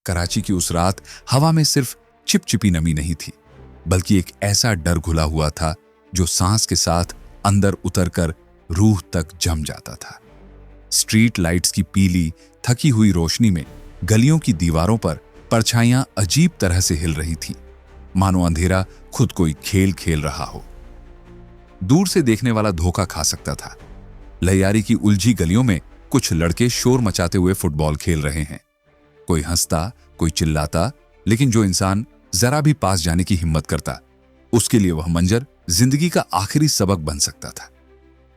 कराची की उस रात हवा में सिर्फ चिपचिपी नमी नहीं थी, बल्कि एक ऐसा डर घुला हुआ था जो सांस के साथ अंदर उतरकर रूह तक जम जाता था। स्ट्रीट लाइट्स की पीली थकी हुई रोशनी में गलियों की दीवारों पर परछाइयां अजीब तरह से हिल रही थीं, मानो अंधेरा खुद कोई खेल खेल रहा हो। दूर से देखने वाला धोखा खा सकता था। लैयारी की उलझी गलियों में कुछ लड़के शोर मचाते हुए फुटबॉल खेल रहे हैं। कोई हंसता, कोई चिल्लाता, लेकिन जो इंसान जरा भी पास जाने की हिम्मत करता, उसके लिए वह मंजर जिंदगी का आखिरी सबक बन सकता था।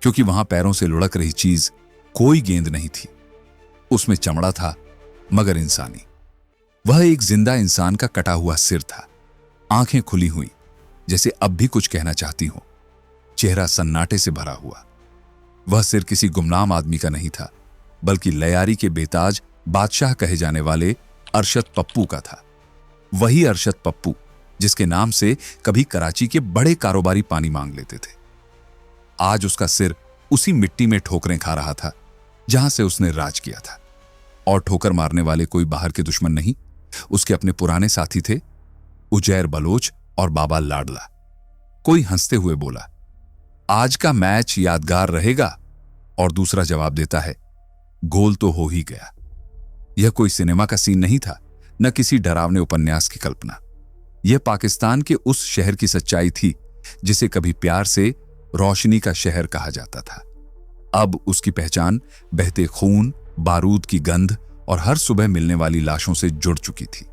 क्योंकि वहां पैरों से लुढ़क रही चीज कोई गेंद नहीं थी, उसमें चमड़ा था, मगर इंसानी। वह एक जिंदा इंसान का कटा हुआ सिर था, आंखें खुली हुई जैसे अब भी कुछ कहना चाहती हो, चेहरा सन्नाटे से भरा हुआ। वह सिर किसी गुमनाम आदमी का नहीं था, बल्कि लैयारी के बेताज बादशाह कहे जाने वाले अरशद पप्पू का था। वही अरशद पप्पू जिसके नाम से कभी कराची के बड़े कारोबारी पानी मांग लेते थे। आज उसका सिर उसी मिट्टी में ठोकरें खा रहा था जहां से उसने राज किया था। और ठोकर मारने वाले कोई बाहर के दुश्मन नहीं, उसके अपने पुराने साथी थे, उजैर बलोच और बाबा लाडला। कोई हंसते हुए बोला, आज का मैच यादगार रहेगा, और दूसरा जवाब देता है, गोल तो हो ही गया। यह कोई सिनेमा का सीन नहीं था, न किसी डरावने उपन्यास की कल्पना। यह पाकिस्तान के उस शहर की सच्चाई थी जिसे कभी प्यार से रोशनी का शहर कहा जाता था। अब उसकी पहचान बहते खून, बारूद की गंध और हर सुबह मिलने वाली लाशों से जुड़ चुकी थी।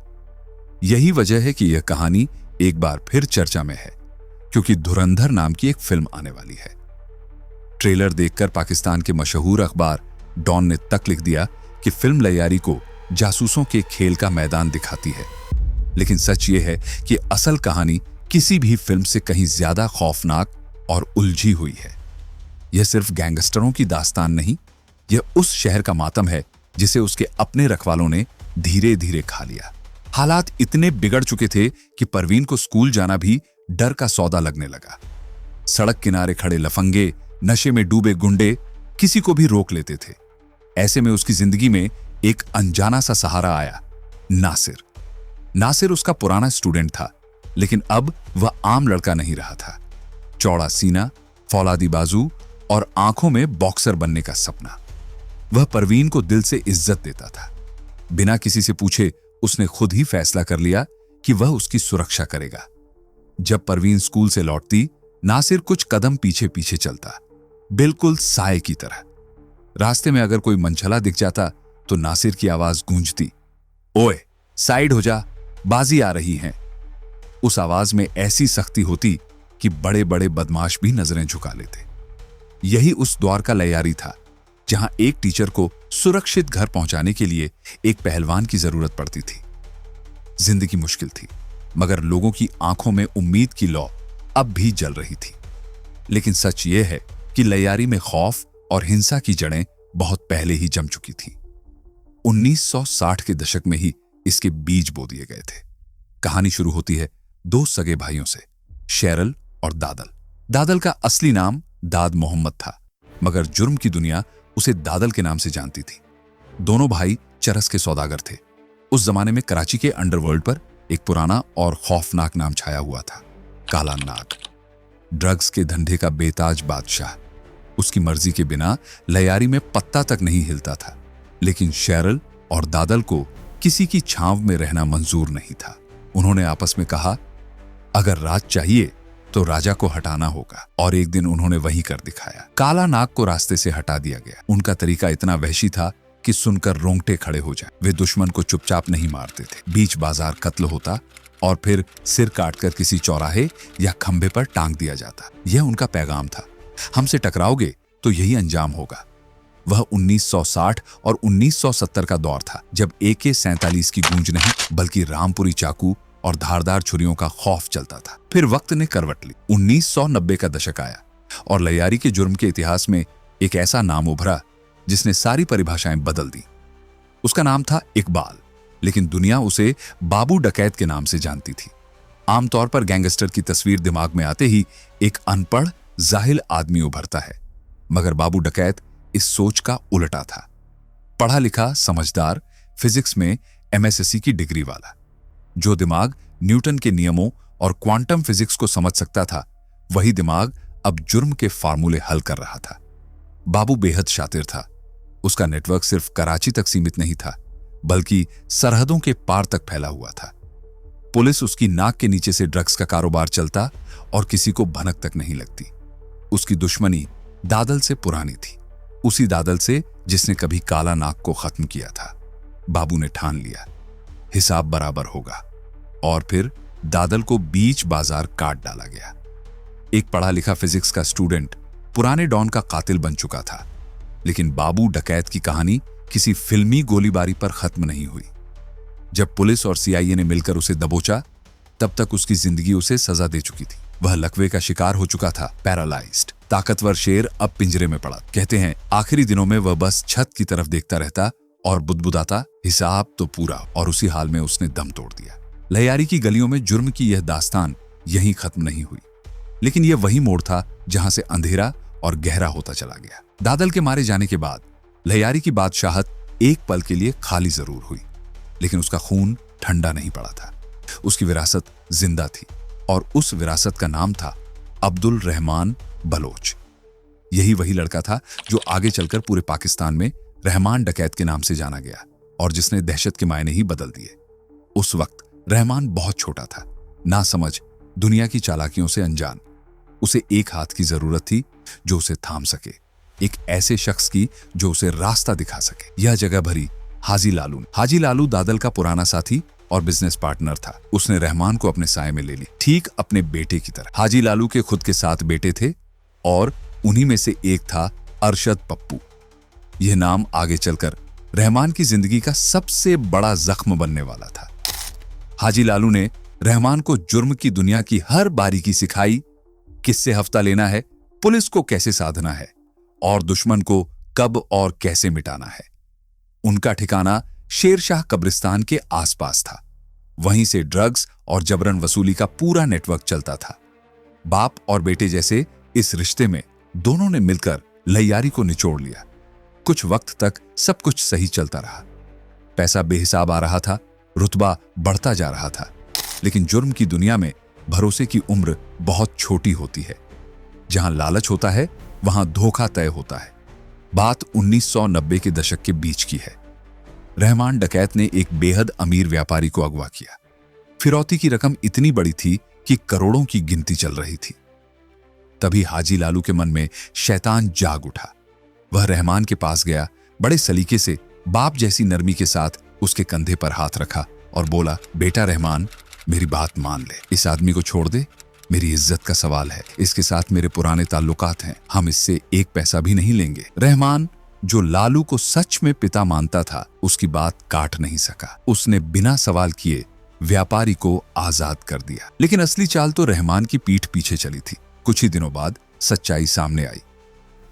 यही वजह है कि यह कहानी एक बार फिर चर्चा में है, क्योंकि धुरंधर नाम की एक फिल्म आने वाली है। ट्रेलर देखकर पाकिस्तान के मशहूर अखबार डॉन ने तक लिख दिया कि फिल्म लैयारी को जासूसों के खेल का मैदान दिखाती है। लेकिन सच यह है कि असल कहानी किसी भी फिल्म से कहीं ज्यादा खौफनाक और उलझी हुई है। यह सिर्फ गैंगस्टरों की दास्तान नहीं, यह उस शहर का मातम है जिसे उसके अपने रखवालों ने धीरे धीरे खा लिया। हालात इतने बिगड़ चुके थे कि परवीन को स्कूल जाना भी डर का सौदा लगने लगा। सड़क किनारे खड़े लफंगे, नशे में डूबे गुंडे किसी को भी रोक लेते थे। ऐसे में उसकी जिंदगी में एक अनजाना सा सहारा आया, नासिर। नासिर उसका पुराना स्टूडेंट था, लेकिन अब वह आम लड़का नहीं रहा था। चौड़ा सीना, फौलादी बाजू और आंखों में बॉक्सर बनने का सपना। वह परवीन को दिल से इज्जत देता था। बिना किसी से पूछे उसने खुद ही फैसला कर लिया कि वह उसकी सुरक्षा करेगा। जब परवीन स्कूल से लौटती, नासिर कुछ कदम पीछे पीछे चलता, बिल्कुल साए की तरह। रास्ते में अगर कोई मनचला दिख जाता तो नासिर की आवाज गूंजती, ओए साइड हो जा, बाजी आ रही है। उस आवाज में ऐसी सख्ती होती कि बड़े बड़े बदमाश भी नजरें झुका लेते। यही उस दौर का लैयारी था जहां एक टीचर को सुरक्षित घर पहुंचाने के लिए एक पहलवान की जरूरत पड़ती थी। जिंदगी मुश्किल थी, मगर लोगों की आंखों में उम्मीद की लौ अब भी जल रही थी। लेकिन सच यह है कि लैयारी में खौफ और हिंसा की जड़ें बहुत पहले ही जम चुकी थीं। 1960 के दशक में ही इसके बीज बो दिए गए थे। कहानी शुरू होती है दो सगे भाइयों से, शेरल और दादल। दादल का असली नाम दाद मोहम्मद था, मगर जुर्म की दुनिया उसे दादल के नाम से जानती थी। दोनों भाई चरस के सौदागर थे। उस जमाने में कराची के अंडरवर्ल्ड पर एक पुराना और खौफनाक नाम छाया हुआ था, काला नाग। ड्रग्स के धंधे का बेताज बादशाह। उसकी मर्जी के बिना लैयारी में पत्ता तक नहीं हिलता था। लेकिन शेरल और दादल को किसी की छांव में रहना मंजूर नहीं था। उन्होंने आपस में कहा, अगर राज चाहिए तो राजा को हटाना होगा, और एक दिन उन्होंने वही कर दिखाया। काला नाग को रास्ते से हटा दिया गया। उनका तरीका इतना वहशी था कि सुनकर रोंगटे खड़े हो जाएं। वे दुश्मन को चुपचाप नहीं मारते थे। बीच बाजार कत्ल होता और फिर सिर काटकर किसी चौराहे या खंभे पर टांग दिया जाता। यह उनका पैगाम था, हमसे टकराओगे तो यही अंजाम होगा। वह 1960 और 1970 का दौर था, जब AK-47 की गूंज नहीं बल्कि रामपुरी चाकू और धारदार छुरियों का खौफ चलता था। फिर वक्त ने करवट ली। 1990 का दशक आया और लैयारी के जुर्म के इतिहास में एक ऐसा नाम उभरा जिसने सारी परिभाषाएं बदल दी। उसका नाम था इकबाल, लेकिन दुनिया उसे बाबू डकैत के नाम से जानती थी। आमतौर पर गैंगस्टर की तस्वीर दिमाग में आते ही एक अनपढ़ जाहिल आदमी उभरता है, मगर बाबू डकैत इस सोच का उल्टा था। पढ़ा लिखा, समझदार, फिजिक्स में MSSC की डिग्री वाला। जो दिमाग न्यूटन के नियमों और क्वांटम फिजिक्स को समझ सकता था, वही दिमाग अब जुर्म के फार्मूले हल कर रहा था। बाबू बेहद शातिर था। उसका नेटवर्क सिर्फ कराची तक सीमित नहीं था, बल्कि सरहदों के पार तक फैला हुआ था। पुलिस उसकी नाक के नीचे से ड्रग्स का कारोबार चलता और किसी को भनक तक नहीं लगती। उसकी दुश्मनी दादल से पुरानी थी, उसी दादल से जिसने कभी काला नाग को खत्म किया था। बाबू ने ठान लिया, हिसाब बराबर होगा, और फिर दादल को बीच बाजार काट डाला गया। एक पढ़ा लिखा फिजिक्स का स्टूडेंट पुराने डॉन का कातिल बन चुका था, लेकिन बाबू डकैत की कहानी किसी फिल्मी गोलीबारी पर खत्म नहीं हुई। जब पुलिस और CIA ने मिलकर उसे दबोचा, तब तक उसकी जिंदगी उसे सजा दे चुकी थी। वह लकवे का शिकार हो चुका था, पैरालाइज्ड। ताकतवर शेर अब पिंजरे में पड़ा। कहते हैं आखिरी दिनों में वह बस छत की तरफ देखता रहता और बुदबुदाता, हिसाब तो पूरा। और उसी हाल में उसने दम तोड़ दिया। लहियारी की गलियों में जुर्म की यह दास्तान यहीं खत्म नहीं हुई, लेकिन यह वही मोड़ था जहां से अंधेरा और गहरा होता चला गया। दादल के मारे जाने के बाद लहियारी की बादशाहत एक पल के लिए खाली जरूर हुई, लेकिन उसका खून ठंडा नहीं पड़ा था। उसकी विरासत जिंदा थी, और उस विरासत का नाम था अब्दुल रहमान बलोच। यही वही लड़का था जो आगे चलकर पूरे पाकिस्तान में रहमान डकैत के नाम से जाना गया, और जिसने दहशत के मायने ही बदल दिए। उस वक्त रहमान बहुत छोटा था, ना समझ, दुनिया की चालाकियों से अनजान। उसे एक हाथ की जरूरत थी जो उसे थाम सके, एक ऐसे शख्स की जो उसे रास्ता दिखा सके। यह जगह भरी हाजी लालू। हाजी लालू दादल का पुराना साथी और बिजनेस पार्टनर था। उसने रहमान को अपने साये में ले ली, ठीक अपने बेटे की तरह। हाजी लालू के खुद के 7 बेटे थे, और उन्हीं में से एक था अरशद पप्पू। यह नाम आगे चलकर रहमान की जिंदगी का सबसे बड़ा जख्म बनने वाला था। हाजी लालू ने रहमान को जुर्म की दुनिया की हर बारीकी सिखाई। किससे हफ्ता लेना है, पुलिस को कैसे साधना है, और दुश्मन को कब और कैसे मिटाना है। उनका ठिकाना शेरशाह कब्रिस्तान के आसपास था। वहीं से ड्रग्स और जबरन वसूली का पूरा नेटवर्क चलता था। बाप और बेटे जैसे इस रिश्ते में दोनों ने मिलकर लहियारी को निचोड़ लिया। कुछ वक्त तक सब कुछ सही चलता रहा। पैसा बेहिसाब आ रहा था, रुतबा बढ़ता जा रहा था, लेकिन जुर्म की दुनिया में भरोसे की उम्र बहुत छोटी होती है। जहां लालच होता है, वहां धोखा तय होता है। बात 1990 के दशक के बीच की है। रहमान डकैत ने एक बेहद अमीर व्यापारी को अगवा किया। फिरौती की रकम इतनी बड़ी थी कि करोड़ों की गिनती चल रही थी। तभी हाजी लालू के मन में शैतान जाग उठा। वह रहमान के पास गया, बड़े सलीके से, बाप जैसी नरमी के साथ उसके कंधे पर हाथ रखा और बोला, बेटा रहमान, मेरी बात मान ले। इस आदमी को छोड़ दे, मेरी इज्जत का सवाल है। इसके साथ मेरे पुराने ताल्लुकात हैं, हम इससे एक पैसा भी नहीं लेंगे। रहमान, जो लालू को सच में पिता मानता था, उसकी बात काट नहीं सका। उसने बिना सवाल किए व्यापारी को आजाद कर दिया। लेकिन असली चाल तो रहमान की पीठ पीछे चली थी। कुछ ही दिनों बाद सच्चाई सामने आई।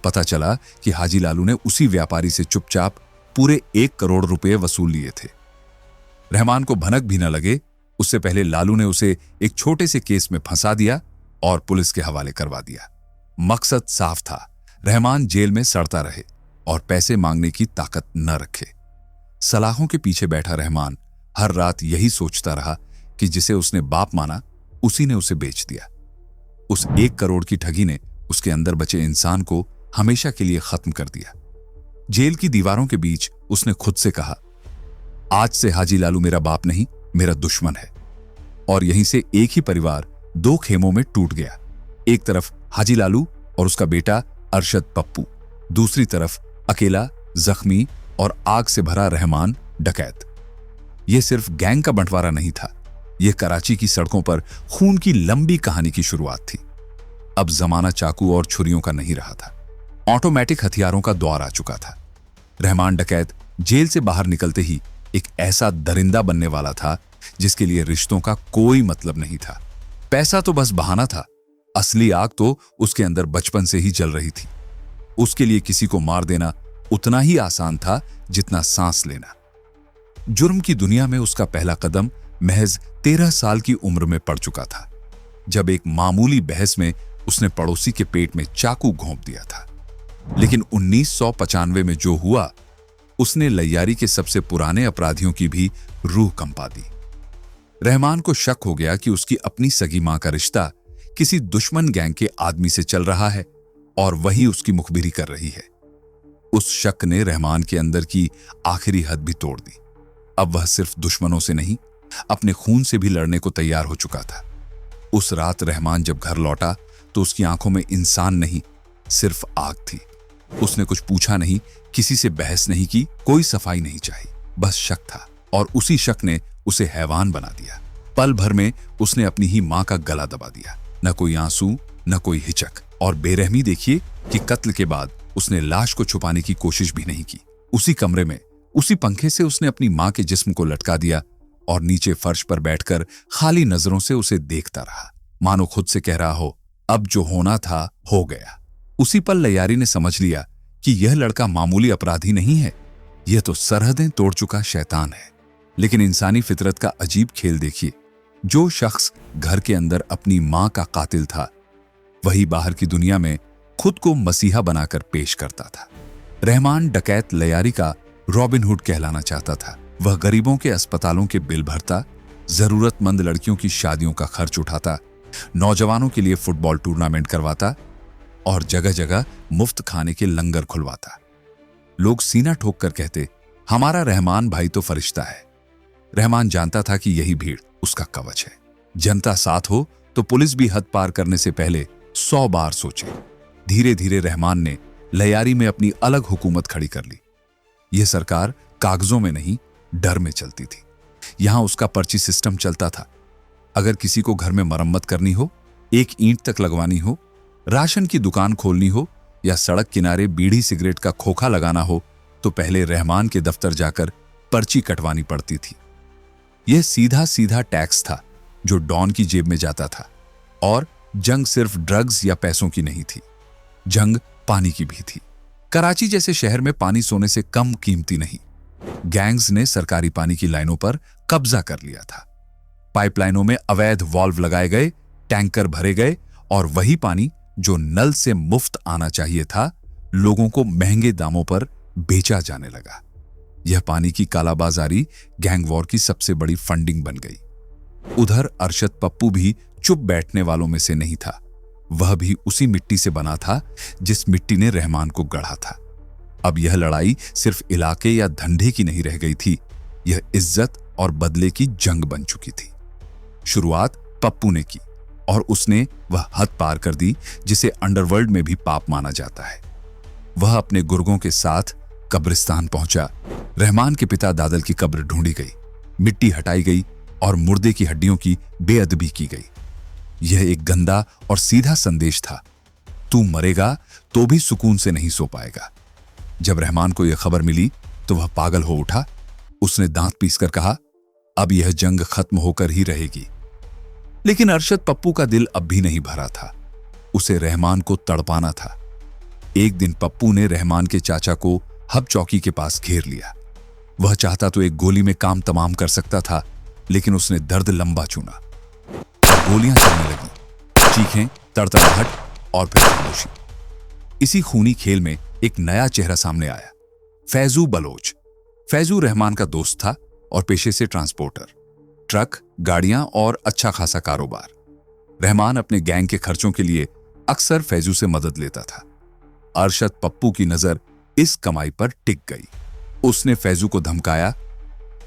पता चला कि हाजी लालू ने उसी व्यापारी से चुपचाप पूरे 1 करोड़ रुपए वसूल लिए थे। रहमान को भनक भी न लगे, उससे पहले लालू ने उसे एक छोटे से केस में फंसा दिया और पुलिस के हवाले करवा दिया। मकसद साफ था, रहमान जेल में सड़ता रहे और पैसे मांगने की ताकत न रखे। सलाखों के पीछे बैठा रहमान हर रात यही सोचता रहा कि जिसे उसने बाप माना, उसी ने उसे बेच दिया। उस 1 करोड़ की ठगी ने उसके अंदर बचे इंसान को हमेशा के लिए खत्म कर दिया। जेल की दीवारों के बीच उसने खुद से कहा, आज से हाजी लालू मेरा बाप नहीं, मेरा दुश्मन है। और यहीं से एक ही परिवार 2 खेमों में टूट गया। एक तरफ हाजी लालू और उसका बेटा अरशद पप्पू, दूसरी तरफ अकेला, जख्मी और आग से भरा रहमान डकैत। यह सिर्फ गैंग का बंटवारा नहीं था, यह कराची की सड़कों पर खून की लंबी कहानी की शुरुआत थी। अब जमाना चाकू और छुरियों का नहीं रहा था, ऑटोमेटिक हथियारों का दौर आ चुका था। रहमान डकैत जेल से बाहर निकलते ही एक ऐसा दरिंदा बनने वाला था जिसके लिए रिश्तों का कोई मतलब नहीं था। पैसा तो बस बहाना था, असली आग तो उसके अंदर बचपन से ही जल रही थी। उसके लिए किसी को मार देना उतना ही आसान था जितना सांस लेना। जुर्म की दुनिया में उसका पहला कदम महज 13 साल की उम्र में पड़ चुका था, जब एक मामूली बहस में उसने पड़ोसी के पेट में चाकू घोंप दिया था। लेकिन 1995 में जो हुआ, उसने लैयारी के सबसे पुराने अपराधियों की भी रूह कंपा दी। रहमान को शक हो गया कि उसकी अपनी सगी मां का रिश्ता किसी दुश्मन गैंग के आदमी से चल रहा है और वही उसकी मुखबिरी कर रही है। उस शक ने रहमान के अंदर की आखिरी हद भी तोड़ दी। अब वह सिर्फ दुश्मनों से नहीं, अपने खून से भी लड़ने को तैयार हो चुका था। उस रात रहमान जब घर लौटा तो उसकी आंखों में इंसान नहीं, सिर्फ आग थी। उसने कुछ पूछा नहीं, किसी से बहस नहीं की, कोई सफाई नहीं चाही, बस शक था। और उसी शक ने उसे हैवान बना दिया। पल भर में उसने अपनी ही मां का गला दबा दिया। न कोई आंसू, न कोई हिचक, और बेरहमी देखिए कि कत्ल के बाद उसने लाश को छुपाने की कोशिश भी नहीं की। उसी कमरे में, उसी पंखे से उसने अपनी मां के जिस्म को लटका दिया और नीचे फर्श पर बैठकर खाली नजरों से उसे देखता रहा, मानो खुद से कह रहा हो, अब जो होना था हो गया। उसी पल लैयारी ने समझ लिया कि यह लड़का मामूली अपराधी नहीं है, यह तो सरहदें तोड़ चुका शैतान है। लेकिन इंसानी फितरत का अजीब खेल देखिए, जो शख्स घर के अंदर अपनी मां का कातिल था, वही बाहर की दुनिया में खुद को मसीहा बनाकर पेश करता था। रहमान डकैत लैयारी का रॉबिनहुड कहलाना चाहता था। वह गरीबों के अस्पतालों के बिल भरता, जरूरतमंद लड़कियों की शादियों का खर्च उठाता, नौजवानों के लिए फुटबॉल टूर्नामेंट करवाता और जगह जगह मुफ्त खाने के लंगर खुलवाता। लोग सीना ठोक कर कहते, हमारा रहमान भाई तो फरिश्ता है। रहमान जानता था कि यही भीड़ उसका कवच है। जनता साथ हो तो पुलिस भी हद पार करने से पहले 100 बार सोचे। धीरे धीरे रहमान ने लैयारी में अपनी अलग हुकूमत खड़ी कर ली। यह सरकार कागजों में नहीं, डर में चलती थी। यहां उसका पर्ची सिस्टम चलता था। अगर किसी को घर में मरम्मत करनी हो, एक ईंट तक लगवानी हो, राशन की दुकान खोलनी हो या सड़क किनारे बीड़ी सिगरेट का खोखा लगाना हो, तो पहले रहमान के दफ्तर जाकर पर्ची कटवानी पड़ती थी। यह सीधा सीधा टैक्स था जो डॉन की जेब में जाता था। और जंग सिर्फ ड्रग्स या पैसों की नहीं थी, जंग पानी की भी थी। कराची जैसे शहर में पानी सोने से कम कीमती नहीं। गैंग्स ने सरकारी पानी की लाइनों पर कब्जा कर लिया था। पाइपलाइनों में अवैध वाल्व लगाए गए, टैंकर भरे गए और वही पानी जो नल से मुफ्त आना चाहिए था, लोगों को महंगे दामों पर बेचा जाने लगा। यह पानी की कालाबाजारी गैंग वॉर की सबसे बड़ी फंडिंग बन गई। उधर अरशद पप्पू भी चुप बैठने वालों में से नहीं था। वह भी उसी मिट्टी से बना था जिस मिट्टी ने रहमान को गढ़ा था। अब यह लड़ाई सिर्फ इलाके या धंधे की नहीं रह गई थी, यह इज्जत और बदले की जंग बन चुकी थी। शुरुआत पप्पू ने की और उसने वह हद पार कर दी जिसे अंडरवर्ल्ड में भी पाप माना जाता है। वह अपने गुर्गों के साथ कब्रिस्तान पहुंचा। रहमान के पिता दादल की कब्र ढूंढी गई, मिट्टी हटाई गई और मुर्दे की हड्डियों की बेअदबी की गई। यह एक गंदा और सीधा संदेश था, तू मरेगा तो भी सुकून से नहीं सो पाएगा। जब रहमान को यह खबर मिली तो वह पागल हो उठा। उसने दांत पीसकर कहा, अब यह जंग खत्म होकर ही रहेगी। लेकिन अरशद पप्पू का दिल अब भी नहीं भरा था। उसे रहमान को तड़पाना था। एक दिन पप्पू ने रहमान के चाचा को हब चौकी के पास घेर लिया। वह चाहता तो एक गोली में काम तमाम कर सकता था, लेकिन उसने दर्द लंबा चुना। गोलियां चलने लगी, चीखें, तड़तड़ाहट और फिर खामोशी। इसी खूनी खेल में एक नया चेहरा सामने आया, फैजू बलोच। फैजू रहमान का दोस्त था और पेशे से ट्रांसपोर्टर, ट्रक, गाड़ियां और अच्छा खासा कारोबार। रहमान अपने गैंग के खर्चों के लिए अक्सर फैजू से मदद लेता था। अरशद पप्पू की नजर इस कमाई पर टिक गई। उसने फैजू को धमकाया,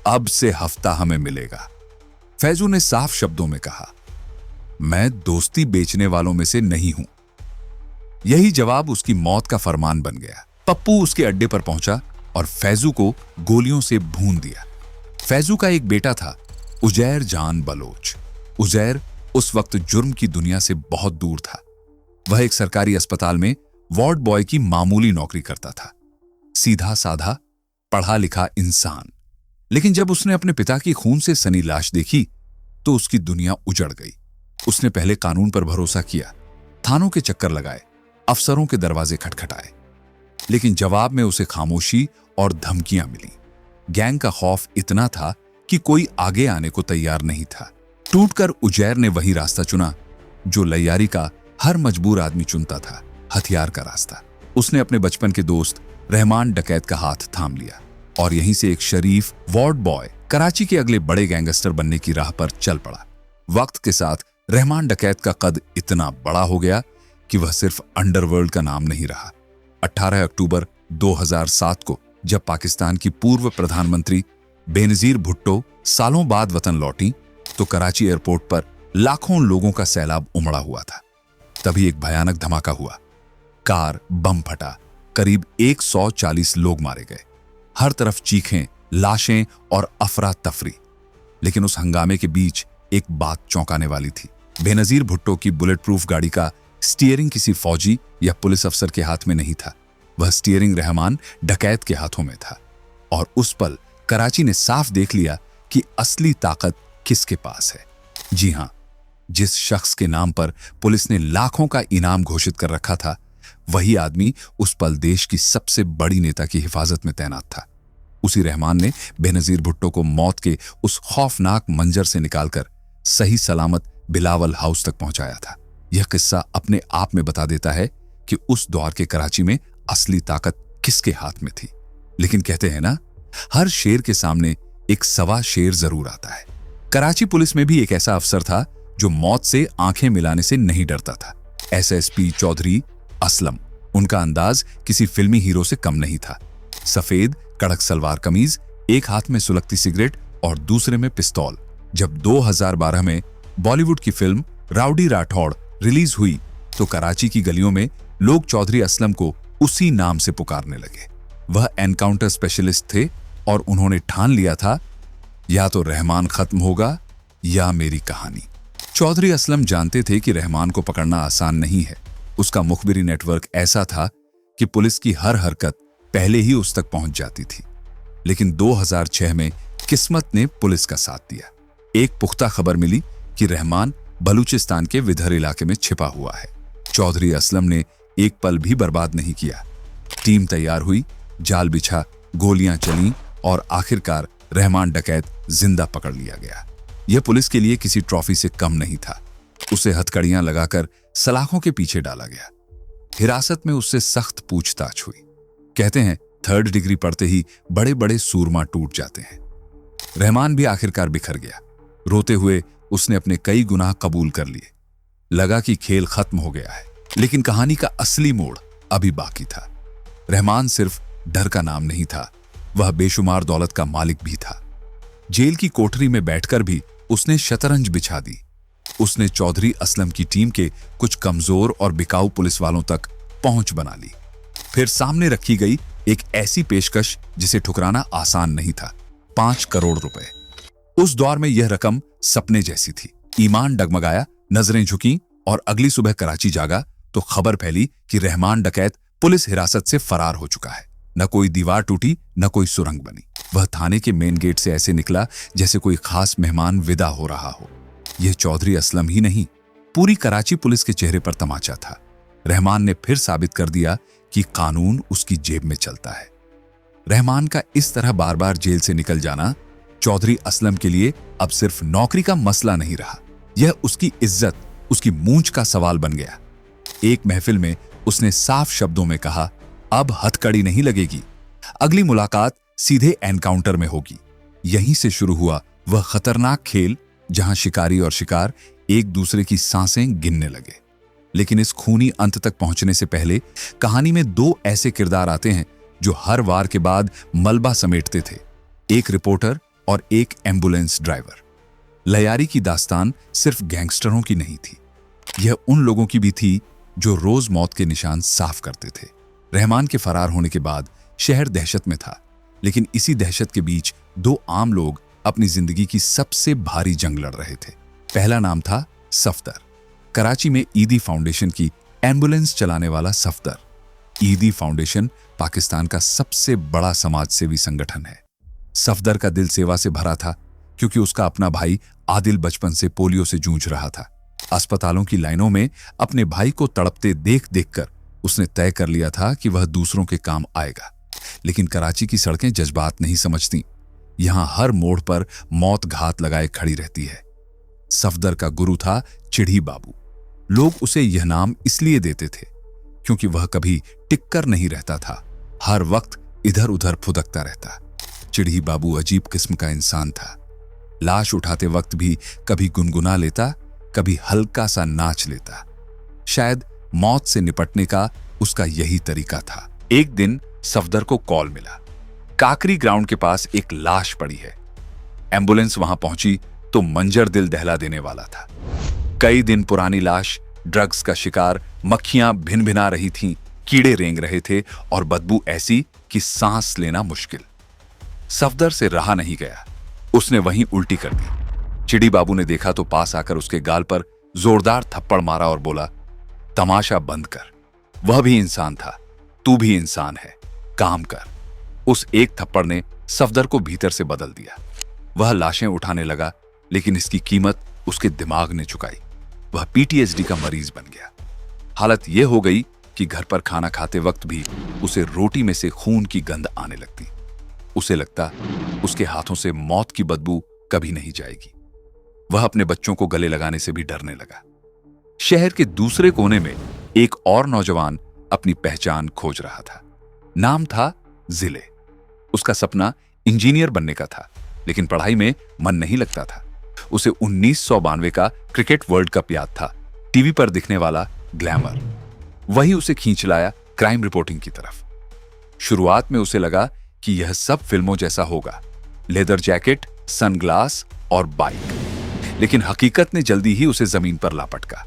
अब से हफ्ता हमें मिलेगा। फैजू ने साफ शब्दों में कहा, मैं दोस्ती बेचने वालों में से नहीं हूं। यही जवाब उसकी मौत का फरमान बन गया। पप्पू उसके अड्डे पर पहुंचा और फैजू को गोलियों से भून दिया। फैजू का एक बेटा था, उजैर जान बलोच। उजैर उस वक्त जुर्म की दुनिया से बहुत दूर था। वह एक सरकारी अस्पताल में वार्ड बॉय की मामूली नौकरी करता था। सीधा साधा, पढ़ा लिखा इंसान। लेकिन जब उसने अपने पिता की खून से सनी लाश देखी तो उसकी दुनिया उजड़ गई। उसने पहले कानून पर भरोसा किया, थानों के चक्कर लगाए, अफसरों के दरवाजे खटखटाए, लेकिन जवाब में उसे खामोशी और धमकियां मिली। गैंग का खौफ इतना था कि कोई आगे आने को तैयार नहीं था। टूटकर उजैर ने वही रास्ता चुना जो लैयारी का हर मजबूर आदमी चुनता था, हथियार का रास्ता। उसने अपने बचपन के दोस्त रहमान डकैत का हाथ थाम लिया। और यहीं से एक शरीफ वार्ड बॉय कराची के अगले बड़े गैंगस्टर बनने की राह पर चल पड़ा। वक्त के साथ रहमान डकैत का कद इतना बड़ा हो गया कि वह सिर्फ अंडरवर्ल्ड का नाम नहीं रहा। 18 अक्टूबर 2007 को जब पाकिस्तान की पूर्व प्रधानमंत्री बेनजीर भुट्टो सालों बाद वतन लौटी तो कराची एयरपोर्ट पर लाखों लोगों का सैलाब उमड़ा हुआ था। तभी एक भयानक धमाका हुआ। कार बम फटा, करीब 140 लोग मारे गए। हर तरफ चीखें, लाशें और अफरा तफरी। लेकिन उस हंगामे के बीच एक बात चौंकाने वाली थी। बेनजीर भुट्टो की बुलेट प्रूफ गाड़ी का स्टीयरिंग किसी फौजी या पुलिस अफसर के हाथ में नहीं था। वह स्टीयरिंग रहमान डकैत के हाथों में था। और उस पल कराची ने साफ देख लिया कि असली ताकत किसके पास है। जी हां, जिस शख्स के नाम पर पुलिस ने लाखों का इनाम घोषित कर रखा था, वही आदमी उस पल देश की सबसे बड़ी नेता की हिफाजत में तैनात था। उसी रहमान ने बेनजीर भुट्टो को मौत के उस खौफनाक मंजर से निकालकर सही सलामत बिलावल हाउस तक पहुंचाया था। यह किस्सा अपने आप में बता देता है कि उस दौर के कराची में असली ताकत किसके हाथ में थी। लेकिन कहते हैं ना, हर शेर के सामने एक सवा शेर जरूर आता है। कराची पुलिस में भी एक ऐसा अफसर था जो मौत से आंखें मिलाने से नहीं डरता था। एसएसपी चौधरी असलम। उनका अंदाज किसी फिल्मी हीरो से कम नहीं था। सफेद कड़क सलवार कमीज, एक हाथ में सुलगती सिगरेट और दूसरे में पिस्तौल। जब 2012 में बॉलीवुड की फिल्म राउडी राठौड़ रिलीज हुई तो कराची की गलियों में लोग चौधरी असलम को उसी नाम से पुकारने लगे। वह एनकाउंटर स्पेशलिस्ट थे और उन्होंने ठान लिया था, या तो रहमान खत्म होगा या मेरी कहानी। चौधरी असलम जानते थे कि रहमान को पकड़ना आसान नहीं है। उसका मुखबिरी नेटवर्क ऐसा था कि पुलिस की हर हरकत पहले ही उस तक पहुंच जाती थी। लेकिन 2006 में किस्मत ने पुलिस का साथ दिया। एक पुख्ता खबर मिली कि रहमान बलूचिस्तान के विदर इलाके में छिपा हुआ है। चौधरी असलम ने एक पल भी बर्बाद नहीं किया। टीम तैयार हुई, जाल बिछा, गोलियां चलीं और आखिरकार रहमान डकैत जिंदा पकड़ लिया गया। यह पुलिस के लिए किसी ट्रॉफी से कम नहीं था। उसे हथकड़ियां लगाकर सलाखों के पीछे डाला गया। हिरासत में उससे सख्त पूछताछ हुई। कहते हैं 3rd डिग्री पढ़ते ही बड़े बड़े सूरमा टूट जाते हैं। रहमान भी आखिरकार बिखर गया। रोते हुए उसने अपने कई गुनाह कबूल कर लिए। लगा कि खेल खत्म हो गया है, लेकिन कहानी का असली मोड़ अभी बाकी था। रहमान सिर्फ डर का नाम नहीं था, वह बेशुमार दौलत का मालिक भी था। जेल की कोठरी में बैठकर भी उसने शतरंज बिछा दी। उसने चौधरी असलम की टीम के कुछ कमजोर और बिकाऊ पुलिस वालों तक पहुंच बना ली। फिर सामने रखी गई एक ऐसी पेशकश जिसे ठुकराना आसान नहीं था। 5 करोड़ रुपए। उस दौर में यह रकम सपने जैसी थी। ईमान डगमगाया, नजरें झुकी और अगली सुबह कराची जागा तो खबर फैली कि रहमान डकैत पुलिस हिरासत से फरार हो चुका है। न कोई दीवार टूटी, न कोई सुरंग बनी। वह थाने के मेन गेट से ऐसे निकला जैसे कोई खास मेहमान विदा हो रहा हो। यह चौधरी असलम ही नहीं, पूरी कराची पुलिस के चेहरे पर तमाचा था। रहमान ने फिर साबित कर दिया कि कानून उसकी जेब में चलता है। रहमान का इस तरह बार बार जेल से निकल जाना चौधरी असलम के लिए अब सिर्फ नौकरी का मसला नहीं रहा, यह उसकी इज्जत, उसकी मूंछ का सवाल बन गया। एक महफिल में उसने साफ शब्दों में कहा, अब हथकड़ी नहीं लगेगी, अगली मुलाकात सीधे एनकाउंटर में होगी। यहीं से शुरू हुआ वह खतरनाक खेल जहां शिकारी और शिकार एक दूसरे की सांसें गिनने लगे। लेकिन इस खूनी अंत तक पहुंचने से पहले कहानी में 2 ऐसे किरदार आते हैं जो हर वार के बाद मलबा समेटते थे, एक रिपोर्टर और एक एम्बुलेंस ड्राइवर। लयारी की दास्तान सिर्फ गैंगस्टरों की नहीं थी, यह उन लोगों की भी थी जो रोज मौत के निशान साफ करते थे। रहमान के फरार होने के बाद शहर दहशत में था, लेकिन इसी दहशत के बीच 2 आम लोग अपनी जिंदगी की सबसे भारी जंग लड़ रहे थे। पहला नाम था सफदर, कराची में ईदी फाउंडेशन की एम्बुलेंस चलाने वाला सफदर। ईदी फाउंडेशन पाकिस्तान का सबसे बड़ा समाज सेवी संगठन है। सफदर का दिल सेवा से भरा था क्योंकि उसका अपना भाई आदिल बचपन से पोलियो से जूझ रहा था। अस्पतालों की लाइनों में अपने भाई को तड़पते देख देखकर उसने तय कर लिया था कि वह दूसरों के काम आएगा। लेकिन कराची की सड़कें जज्बात नहीं समझती। यहां हर मोड़ पर मौत घात लगाए खड़ी रहती है। सफदर का गुरु था चिढ़ी बाबू। लोग उसे यह नाम इसलिए देते थे क्योंकि वह कभी टिककर नहीं रहता था, हर वक्त इधर उधर फुदकता रहता। चिड़ी बाबू अजीब किस्म का इंसान था। लाश उठाते वक्त भी कभी गुनगुना लेता, कभी हल्का सा नाच लेता। शायद मौत से निपटने का उसका यही तरीका था। एक दिन सफदर को कॉल मिला, काकरी ग्राउंड के पास एक लाश पड़ी है। एम्बुलेंस वहां पहुंची तो मंजर दिल दहला देने वाला था। कई दिन पुरानी लाश, ड्रग्स का शिकार, मक्खियां भिन भिना रही थीं, कीड़े रेंग रहे थे और बदबू ऐसी कि सांस लेना मुश्किल। सफदर से रहा नहीं गया, उसने वहीं उल्टी कर दी। चिड़ी बाबू ने देखा तो पास आकर उसके गाल पर जोरदार थप्पड़ मारा और बोला, तमाशा बंद कर, वह भी इंसान था, तू भी इंसान है, काम कर। उस एक थप्पड़ ने सफदर को भीतर से बदल दिया। वह लाशें उठाने लगा, लेकिन इसकी कीमत उसके दिमाग ने चुकाई। वह पीटीएसडी का मरीज बन गया। हालत यह हो गई कि घर पर खाना खाते वक्त भी उसे रोटी में से खून की गंध आने लगती। उसे लगता उसके हाथों से मौत की बदबू कभी नहीं जाएगी। वह अपने बच्चों को गले लगाने से भी डरने लगा। शहर के दूसरे कोने में एक और नौजवान अपनी पहचान खोज रहा था। नाम था जिले। उसका सपना इंजीनियर बनने का था, लेकिन पढ़ाई में मन नहीं लगता था। उसे 1992 का क्रिकेट वर्ल्ड कप याद था, टीवी पर दिखने वाला ग्लैमर। वही उसे खींच लाया क्राइम रिपोर्टिंग की तरफ। शुरुआत में उसे लगा कि यह सब फिल्मों जैसा होगा, लेदर जैकेट, सनग्लास और बाइक। लेकिन हकीकत ने जल्दी ही उसे जमीन पर लापटका।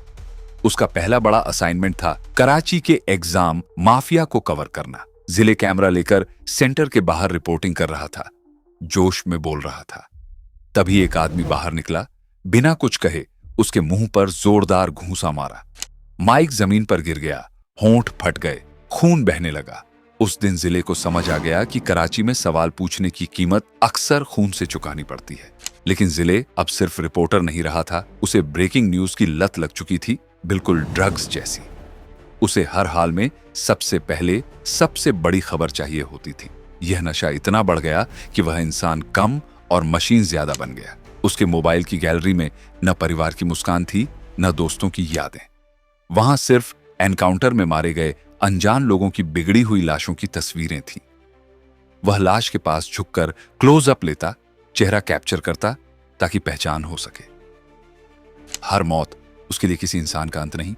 उसका पहला बड़ा असाइनमेंट था कराची के एग्जाम माफिया को कवर करना। जिले कैमरा लेकर सेंटर के बाहर रिपोर्टिंग कर रहा था, जोश में बोल रहा था। तभी एक आदमी बाहर निकला, बिना कुछ कहे उसके मुंह पर जोरदार घूंसा मारा। माइक जमीन पर गिर गया, होंठ फट गए, खून बहने लगा। उस दिन जिले को समझ आ गया कि कराची में सवाल पूछने की कीमत अक्सर खून से चुकानी पड़ती है। लेकिन जिले अब सिर्फ रिपोर्टर नहीं रहा था, उसे ब्रेकिंग न्यूज की लत लग चुकी थी, बिल्कुल ड्रग्स जैसी। उसे हर हाल में सबसे पहले सबसे बड़ी खबर चाहिए होती थी। यह नशा इतना बढ़ गया कि वह इंसान कम और मशीन ज्यादा बन गया। उसके मोबाइल की गैलरी में न परिवार की मुस्कान थी, न दोस्तों की यादें। वहां सिर्फ एनकाउंटर में मारे गए अनजान लोगों की बिगड़ी हुई लाशों की तस्वीरें थीं। वह लाश के पास झुककर क्लोज अप लेता, चेहरा कैप्चर करता ताकि पहचान हो सके। हर मौत उसके लिए किसी इंसान का अंत नहीं,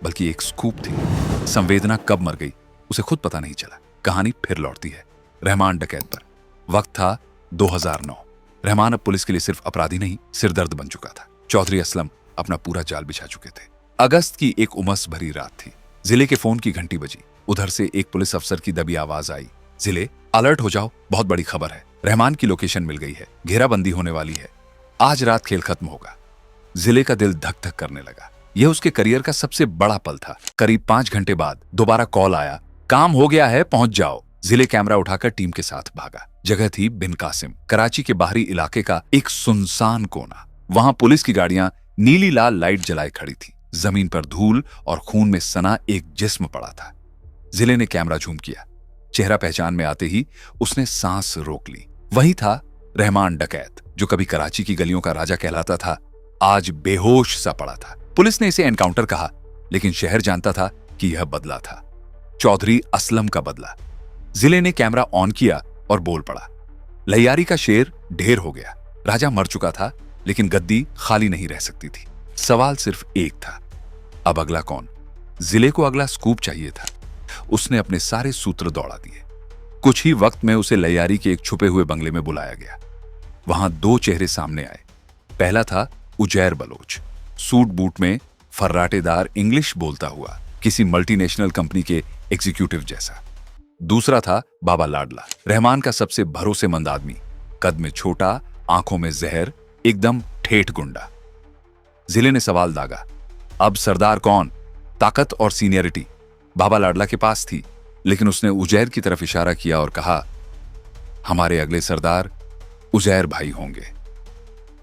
बल्कि एक स्कूप थी। संवेदना कब मर गई उसे खुद पता नहीं चला। कहानी फिर लौटती है रहमान डकैत पर। वक्त था 2009। रहमान अब पुलिस के लिए सिर्फ अपराधी नहीं, सिरदर्द बन चुका था। चौधरी असलम अपना पूरा जाल बिछा चुके थे। अगस्त की एक उमस भरी रात थी। जिले के फोन की घंटी बजी। उधर से एक पुलिस अफसर की दबी आवाज आई, जिले अलर्ट हो जाओ, बहुत बड़ी खबर है। रहमान की लोकेशन मिल गई है, घेराबंदी होने वाली है, आज रात खेल खत्म होगा। जिले का दिल धक धक करने लगा। यह उसके करियर का सबसे बड़ा पल था। करीब 5 घंटे बाद दोबारा कॉल आया, काम हो गया है, पहुंच जाओ। जिले कैमरा उठाकर टीम के साथ भागा। जगह थी बिन कासिम, कराची के बाहरी इलाके का एक सुनसान कोना। वहां पुलिस की गाड़ियां नीली लाल लाइट जलाए खड़ी थी। जमीन पर धूल और खून में सना एक जिस्म पड़ा था। जिले ने कैमरा झूम किया। चेहरा पहचान में आते ही उसने सांस रोक ली। वही था रहमान डकैत, जो कभी कराची की गलियों का राजा कहलाता था, आज बेहोश सा पड़ा था। पुलिस ने इसे एनकाउंटर कहा, लेकिन शहर जानता था कि यह बदला था, चौधरी असलम का बदला। जिले ने कैमरा ऑन किया और बोल पड़ा, लैयारी का शेर ढेर हो गया। राजा मर चुका था, लेकिन गद्दी खाली नहीं रह सकती थी। सवाल सिर्फ एक था, अब अगला कौन? जिले को अगला स्कूप चाहिए था। उसने अपने सारे सूत्र दौड़ा दिए। कुछ ही वक्त में उसे लैयारी के एक छुपे हुए बंगले में बुलाया गया। वहां 2 चेहरे सामने आए। पहला था उजैर बलोच, सूट बूट में, फर्राटेदार इंग्लिश बोलता हुआ, किसी मल्टीनेशनल कंपनी के एग्जीक्यूटिव जैसा। दूसरा था बाबा लाडला, रहमान का सबसे भरोसेमंद आदमी, कद में छोटा, आंखों में जहर, एकदम ठेठ गुंडा। जिले ने सवाल दागा, अब सरदार कौन? ताकत और सीनियरिटी बाबा लाडला के पास थी, लेकिन उसने उजैर की तरफ इशारा किया और कहा, हमारे अगले सरदार उजैर भाई होंगे।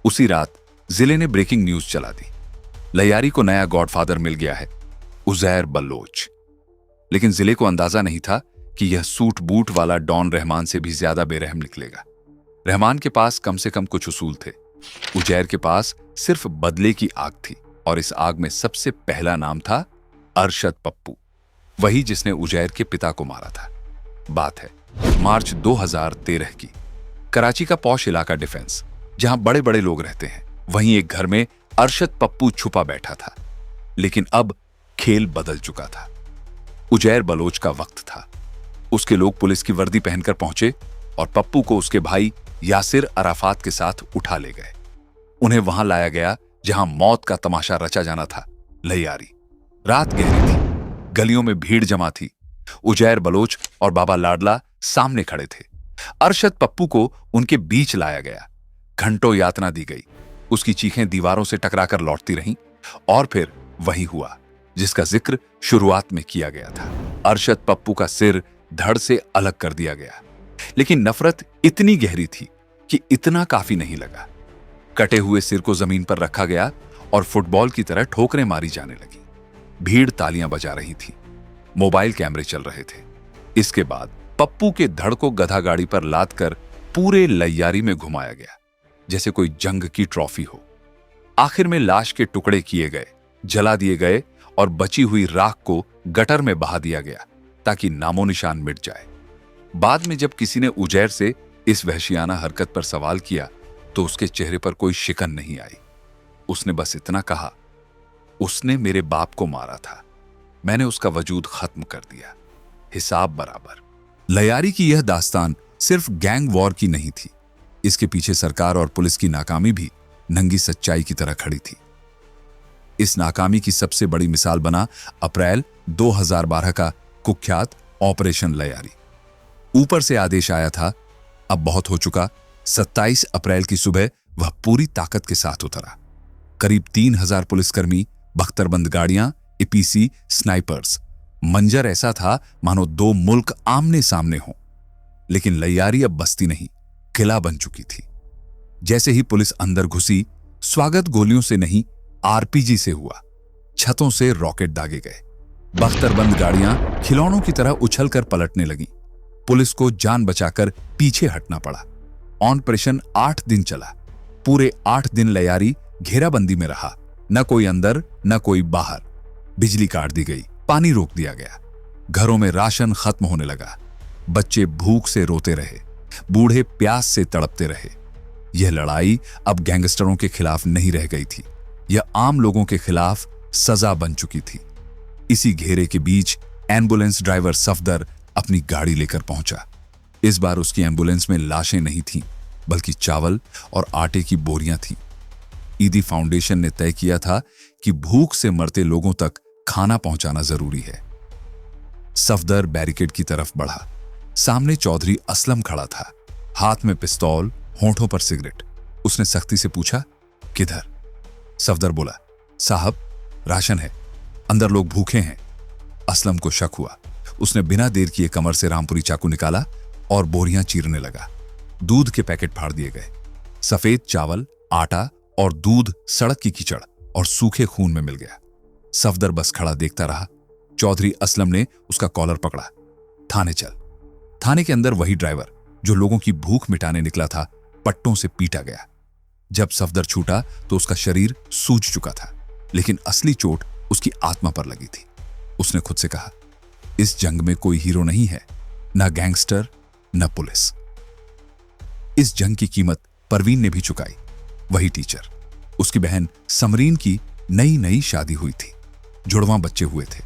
उसी रात जिले ने ब्रेकिंग न्यूज चला दी, लैयारी को नया गॉडफादर मिल गया है, उजैर बलोच। लेकिन जिले को अंदाजा नहीं था कि यह सूट बूट वाला डॉन रहमान से भी ज्यादा बेरहम निकलेगा। रहमान के पास कम से कम कुछ उसूल थे। उजैर के पास सिर्फ बदले की आग थी, और इस आग में सबसे पहला नाम था अरशद पप्पू, वही जिसने उजैर के पिता को मारा था। बात है मार्च 2013 की। कराची का पॉश इलाका डिफेंस, जहां बड़े बड़े लोग रहते हैं, वहीं एक घर में अरशद पप्पू छुपा बैठा था। लेकिन अब खेल बदल चुका था। उजैर बलोच का वक्त था। उसके लोग पुलिस की वर्दी पहनकर पहुंचे और पप्पू को उसके भाई यासिर अराफात के साथ उठा ले गए। उन्हें वहां लाया गया जहां मौत का तमाशा रचा जाना था, लैयारी। रात गहरी थी, गलियों में भीड़ जमा थी। उजैर बलोच और बाबा लाडला सामने खड़े थे। अरशद पप्पू को उनके बीच लाया गया। घंटों यातना दी गई। उसकी चीखें दीवारों से टकराकर लौटती रहीं और फिर वही हुआ जिसका जिक्र शुरुआत में किया गया था। अरशद पप्पू का सिर धड़ से अलग कर दिया गया। लेकिन नफरत इतनी गहरी थी कि इतना काफी नहीं लगा। कटे हुए सिर को जमीन पर रखा गया और फुटबॉल की तरह ठोकरें मारी जाने लगी। भीड़ तालियां बजा रही थी। मोबाइल कैमरे चल रहे थे। इसके बाद पप्पू के धड़ को गधा गाड़ी पर लाद कर पूरे लैयारी में घुमाया गया, जैसे कोई जंग की ट्रॉफी हो। आखिर में लाश के टुकड़े किए गए, जला दिए गए और बची हुई राख को गटर में बहा दिया गया ताकि नामो निशान मिट जाए। बाद में जब किसी ने उजैर से इस वहशियाना हरकत पर सवाल किया तो उसके चेहरे पर कोई शिकन नहीं आई। उसने बस इतना कहा, उसने मेरे बाप को मारा था, मैंने उसका वजूद खत्म कर दिया, हिसाब बराबर। लैयारी की यह दास्तान सिर्फ गैंग वॉर की नहीं थी। इसके पीछे सरकार और पुलिस की नाकामी भी नंगी सच्चाई की तरह खड़ी थी। इस नाकामी की सबसे बड़ी मिसाल बना अप्रैल 2012 का कुख्यात ऑपरेशन लैयारी। ऊपर से आदेश आया था, अब बहुत हो चुका। 27 अप्रैल की सुबह वह पूरी ताकत के साथ उतरा। करीब 3000 पुलिसकर्मी, बख्तरबंद गाड़ियां, एपीसी, स्नाइपर्स। मंजर ऐसा था मानो दो मुल्क आमने सामने हों। लेकिन लैयारी अब बस्ती नहीं, किला बन चुकी थी। जैसे ही पुलिस अंदर घुसी, स्वागत गोलियों से नहीं, आरपीजी से हुआ। छतों से रॉकेट दागे गए। बख्तरबंद गाड़ियां खिलौनों की तरह उछलकर पलटने लगीं। पुलिस को जान बचाकर पीछे हटना पड़ा। ऑपरेशन 8 दिन चला। पूरे 8 दिन लैयारी घेराबंदी में रहा। न कोई अंदर न कोई बाहर। बिजली काट दी गई, पानी रोक दिया गया। घरों में राशन खत्म होने लगा। बच्चे भूख से रोते रहे, बूढ़े प्यास से तड़पते रहे। यह लड़ाई अब गैंगस्टरों के खिलाफ नहीं रह गई थी, यह आम लोगों के खिलाफ सजा बन चुकी थी। इसी घेरे के बीच एम्बुलेंस ड्राइवर सफदर अपनी गाड़ी लेकर पहुंचा। इस बार उसकी एम्बुलेंस में लाशें नहीं थीं, बल्कि चावल और आटे की बोरियां थीं। ईदी फाउंडेशन ने तय किया था कि भूख से मरते लोगों तक खाना पहुंचाना जरूरी है। सफदर बैरिकेड की तरफ बढ़ा। सामने चौधरी असलम खड़ा था, हाथ में पिस्तौल, होंठों पर सिगरेट। उसने सख्ती से पूछा, किधर? सफदर बोला, साहब राशन है, अंदर लोग भूखे हैं। असलम को शक हुआ। उसने बिना देर किए कमर से रामपुरी चाकू निकाला और बोरियां चीरने लगा। दूध के पैकेट फाड़ दिए गए। सफेद चावल, आटा और दूध सड़क की कीचड़ और सूखे खून में मिल गया। सफदर बस खड़ा देखता रहा। चौधरी असलम ने उसका कॉलर पकड़ा। थाने चल। थाने के अंदर वही ड्राइवर जो लोगों की भूख मिटाने निकला था, पट्टों से पीटा गया। जब सफदर छूटा तो उसका शरीर सूज चुका था, लेकिन असली चोट उसकी आत्मा पर लगी थी। उसने खुद से कहा, इस जंग में कोई हीरो नहीं है, ना गैंगस्टर न पुलिस। इस जंग की कीमत परवीन ने भी चुकाई। वही टीचर। उसकी बहन समरीन की नई नई शादी हुई थी। जुड़वां बच्चे हुए थे।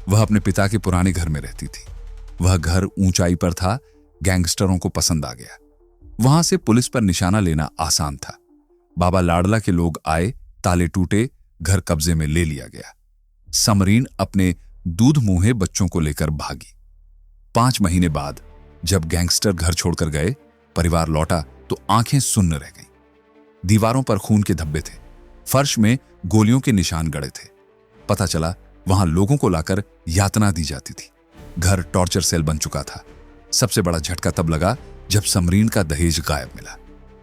वह अपने पिता के पुराने घर में रहती थी। वह घर ऊंचाई पर था। गैंगस्टरों को पसंद आ गया। वहां से पुलिस पर निशाना लेना आसान था। बाबा लाडला के लोग आए, ताले टूटे, घर कब्जे में ले लिया गया। समरीन अपने दूध मुंहे बच्चों को लेकर भागी। 5 महीने बाद जब गैंगस्टर घर छोड़कर गए, परिवार लौटा तो आंखें सुन्न रह गईं। दीवारों पर खून के धब्बे थे। फर्श में गोलियों के निशान गड़े थे। पता चला वहां लोगों को लाकर यातना दी जाती थी। घर टॉर्चर सेल बन चुका था। सबसे बड़ा झटका तब लगा जब समरीन का दहेज गायब मिला।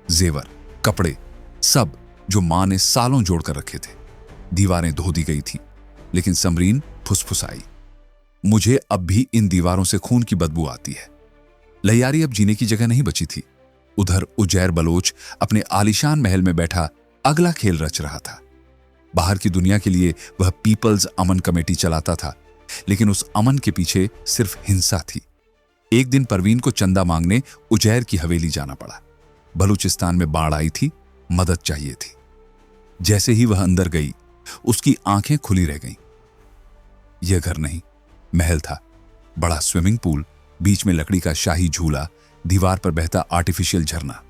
जेवर, कपड़े, सब जो मां ने सालों जोड़कर रखे थे। दीवारें धो दी गई थी, लेकिन समरीन फुसफुसाई, मुझे अब भी इन दीवारों से खून की बदबू आती है। लैयारी अब जीने की जगह नहीं बची थी। उधर उजैर बलोच अपने आलीशान महल में बैठा अगला खेल रच रहा था। बाहर की दुनिया के लिए वह पीपल्स अमन कमेटी चलाता था, लेकिन उस अमन के पीछे सिर्फ हिंसा थी। एक दिन परवीन को चंदा मांगने उजैर की हवेली जाना पड़ा। बलूचिस्तान में बाढ़ आई थी, मदद चाहिए थी। जैसे ही वह अंदर गई, उसकी आंखें खुली रह गईं। यह घर नहीं, महल था। बड़ा स्विमिंग पूल, बीच में लकड़ी का शाही झूला, दीवार पर बहता आर्टिफिशियल झरना।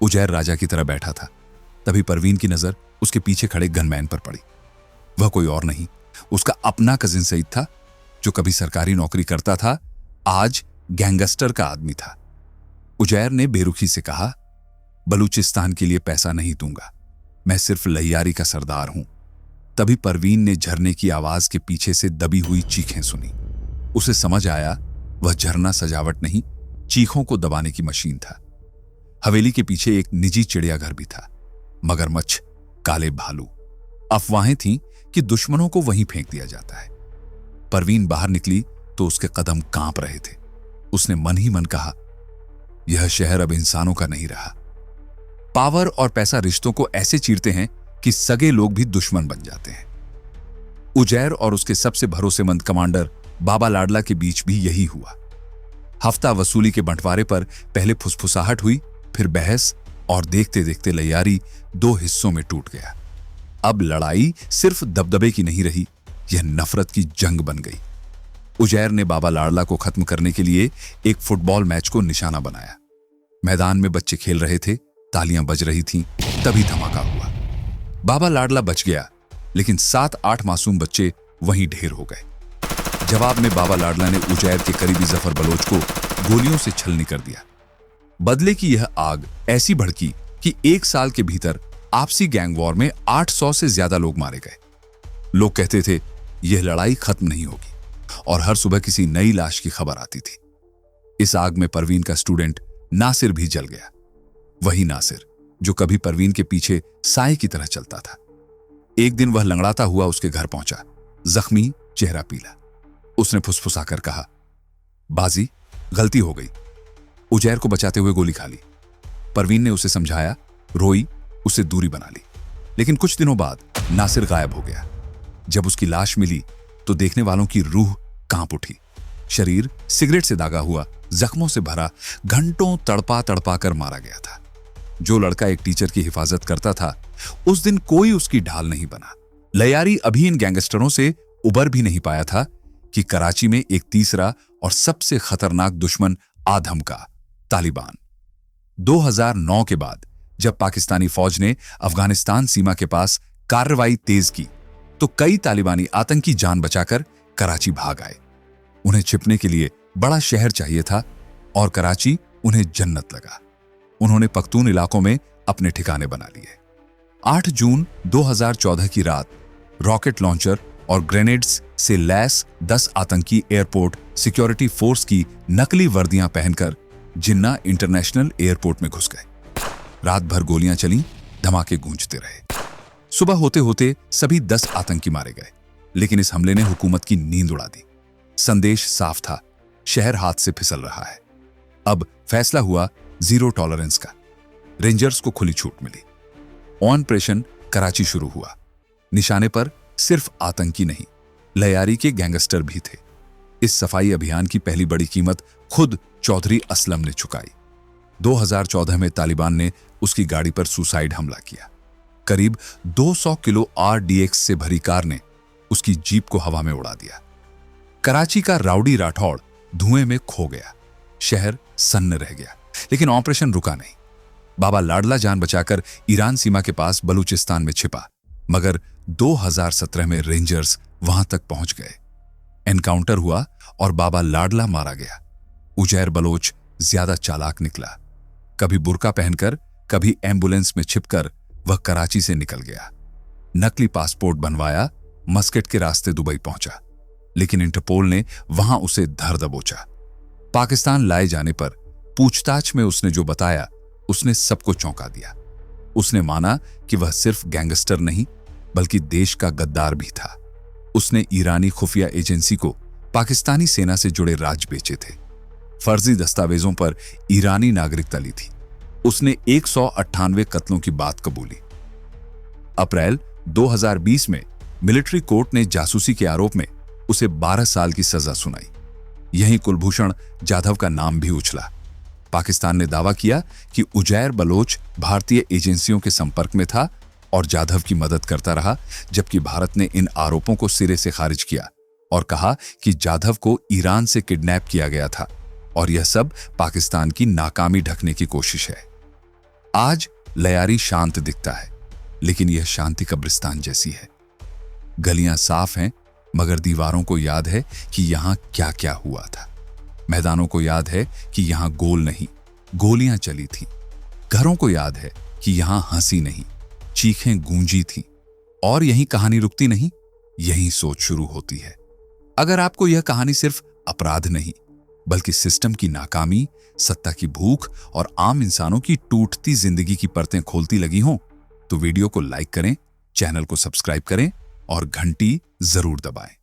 उजैर राजा की तरह बैठा था। तभी परवीन की नजर उसके पीछे खड़े गनमैन पर पड़ी। वह कोई और नहीं, उसका अपना कजिन सईद था, जो कभी सरकारी नौकरी करता था, आज गैंगस्टर का आदमी था। उजैर ने बेरुखी से कहा, बलूचिस्तान के लिए पैसा नहीं दूंगा, मैं सिर्फ लैयारी का सरदार हूं। तभी परवीन ने झरने की आवाज के पीछे से दबी हुई चीखें सुनी। उसे समझ आया वह झरना सजावट नहीं, चीखों को दबाने की मशीन था। हवेली के पीछे एक निजी चिड़ियाघर भी था। मगरमच्छ, काले भालू। अफवाहें थीं कि दुश्मनों को वहीं फेंक दिया जाता है। परवीन बाहर निकली तो उसके कदम कांप रहे थे। उसने मन ही मन कहा, यह शहर अब इंसानों का नहीं रहा। पावर और पैसा रिश्तों को ऐसे चीरते हैं कि सगे लोग भी दुश्मन बन जाते हैं। उजैर और उसके सबसे भरोसेमंद कमांडर बाबा लाडला के बीच भी यही हुआ। हफ्ता वसूली के बंटवारे पर पहले फुसफुसाहट हुई, फिर बहस, और देखते देखते लैयारी दो हिस्सों में टूट गया। अब लड़ाई सिर्फ दबदबे की नहीं रही, यह नफरत की जंग बन गई। उजैर ने बाबा लाडला को खत्म करने के लिए एक फुटबॉल मैच को निशाना बनाया। मैदान में बच्चे खेल रहे थे, तालियां बज रही थीं, तभी धमाका हुआ। बाबा लाडला बच गया, लेकिन 7-8 मासूम बच्चे वहीं ढेर हो गए। जवाब में बाबा लाडला ने उजैर के करीबी जफर बलोच को गोलियों से छलनी कर दिया। बदले की यह आग ऐसी भड़की कि 1 साल के भीतर आपसी गैंग वॉर में 800 से ज्यादा लोग मारे गए। लोग कहते थे यह लड़ाई खत्म नहीं होगी, और हर सुबह किसी नई लाश की खबर आती थी। इस आग में परवीन का स्टूडेंट नासिर भी जल गया। वही नासिर जो कभी परवीन के पीछे साए की तरह चलता था। एक दिन वह लंगड़ाता हुआ उसके घर पहुंचा, जख्मी, चेहरा पीला। उसने फुसफुसाकर कहा, बाजी, गलती हो गई। उजैर को बचाते हुए गोली खा ली। परवीन ने उसे समझाया, रोई, उससे दूरी बना ली। लेकिन कुछ दिनों बाद नासिर गायब हो गया। जब उसकी लाश मिली तो देखने वालों की रूह कांप उठी। शरीर सिगरेट से दागा हुआ, जख्मों से भरा, घंटों तड़पा तड़पा कर मारा गया था। जो लड़का एक टीचर की हिफाजत करता था, उस दिन कोई उसकी ढाल नहीं बना। लैयारी अभी इन गैंगस्टरों से उबर भी नहीं पाया था कि कराची में एक तीसरा और सबसे खतरनाक दुश्मन आ धमका, तालिबान। 2009 के बाद जब पाकिस्तानी फौज ने अफगानिस्तान सीमा के पास कार्रवाई तेज की, तो कई तालिबानी आतंकी जान बचाकर कराची भाग आए। उन्हें छिपने के लिए बड़ा शहर चाहिए था, और कराची उन्हें जन्नत लगा। उन्होंने पख्तून इलाकों में अपने ठिकाने बना लिए। 8 जून 2014 की रात रॉकेट लॉन्चर और ग्रेनेड्स से लैस 10 आतंकी एयरपोर्ट सिक्योरिटी फोर्स की नकली वर्दियां पहनकर जिन्ना इंटरनेशनल एयरपोर्ट में घुस गए। रात भर गोलियां चलीं, धमाके गूंजते रहे। सुबह होते होते सभी 10 आतंकी मारे गए, लेकिन इस हमले ने हुकूमत की नींद उड़ा दी। संदेश साफ था, शहर हाथ से फिसल रहा है। अब फैसला हुआ जीरो टॉलरेंस का। रेंजर्स को खुली छूट मिली। ऑपरेशन कराची शुरू हुआ। निशाने पर सिर्फ आतंकी नहीं, लैयारी के गैंगस्टर भी थे। इस सफाई अभियान की पहली बड़ी कीमत खुद चौधरी असलम ने चुकाई। 2014 में तालिबान ने उसकी गाड़ी पर सुसाइड हमला किया। करीब 200 किलो RDX से भरी कार ने उसकी जीप को हवा में उड़ा दिया। कराची का राउडी राठौड़ धुएं में खो गया। शहर सन्न रह गया, लेकिन ऑपरेशन रुका नहीं। बाबा लाडला जान बचाकर ईरान सीमा के पास बलूचिस्तान में छिपा, मगर 2017 में रेंजर्स वहां तक पहुंच गए। एनकाउंटर हुआ और बाबा लाडला मारा गया। उजैर बलोच ज्यादा चालाक निकला। कभी बुर्का पहनकर, कभी एम्बुलेंस में छिपकर वह कराची से निकल गया। नकली पासपोर्ट बनवाया, मस्कट के रास्ते दुबई पहुंचा, लेकिन इंटरपोल ने वहां उसे धर दबोचा। पाकिस्तान लाए जाने पर पूछताछ में उसने जो बताया, उसने सबको चौंका दिया। उसने माना कि वह सिर्फ गैंगस्टर नहीं, बल्कि देश का गद्दार भी था। उसने ईरानी खुफिया एजेंसी को पाकिस्तानी सेना से जुड़े राज बेचे थे। फर्जी दस्तावेजों पर ईरानी नागरिकता ली थी। उसने 198 कत्लों की बात कबूली। अप्रैल 2020 में मिलिट्री कोर्ट ने जासूसी के आरोप में उसे 12 साल की सजा सुनाई। यहीं कुलभूषण जाधव का नाम भी उछला। पाकिस्तान ने दावा किया कि उजैर बलोच भारतीय एजेंसियों के संपर्क में था और जाधव की मदद करता रहा, जबकि भारत ने इन आरोपों को सिरे से खारिज किया और कहा कि जाधव को ईरान से किडनैप किया गया था और यह सब पाकिस्तान की नाकामी ढकने की कोशिश है। आज लयारी शांत दिखता है, लेकिन यह शांति कब्रिस्तान जैसी है। गलियां साफ हैं, मगर दीवारों को याद है कि यहां क्या क्या हुआ था। मैदानों को याद है कि यहां गोल नहीं, गोलियां चली थीं। घरों को याद है कि यहां हंसी नहीं, चीखें गूंजी थीं। और यहीं कहानी रुकती नहीं, यहीं सोच शुरू होती है। अगर आपको यह कहानी सिर्फ अपराध नहीं, बल्कि सिस्टम की नाकामी, सत्ता की भूख और आम इंसानों की टूटती जिंदगी की परतें खोलती लगी हों, तो वीडियो को लाइक करें, चैनल को सब्सक्राइब करें और घंटी जरूर दबाएं।